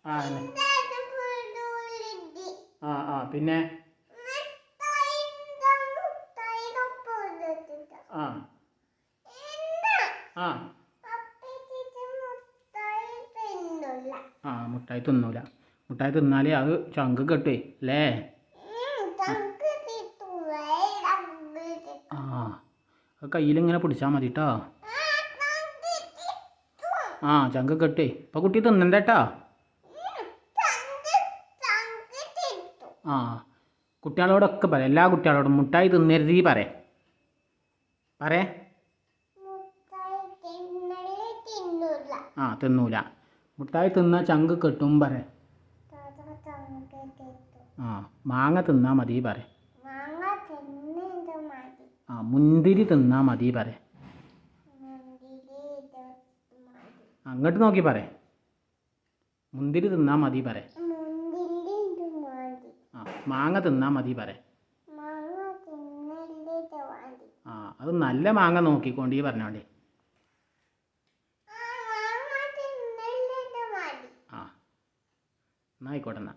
ആ ആ പിന്നെ ആ ആ ആ മുട്ടായി തിന്നൂല. മുട്ടായി തിന്നാൽ അത് ചങ്ക് കെട്ടുവേ അല്ലേ? ആ അത് കയ്യിലിങ്ങനെ പിടിച്ചാൽ മതി കേട്ടോ. ആ ചങ്ക് കെട്ടേ. ഇപ്പം കുട്ടി തിന്നണ്ട കേട്ടോ. ആ കുട്ടികളോടൊക്കെ പറയാം, എല്ലാ കുട്ടികളോടും മുട്ടായി തിന്നരുതീ പറയേ. ആ തിന്നൂല. മുട്ടായി തിന്നാൽ ചങ്ക് കെട്ടും പറ. ആ മാങ്ങ തിന്നാൽ മതി പറ. ആ മുന്തിരി തിന്നാൽ മതി പറ. അങ്ങോട്ട് നോക്കി പറ. മുന്തിരി തിന്നാൽ മതി പറ. ആ മാങ്ങ തിന്നാൽ മതി പറ. ആ അത് നല്ല മാങ്ങ നോക്കിക്കൊണ്ടീ പറഞ്ഞോളി. ആ എന്നായിക്കോട്ടെ എന്നാൽ.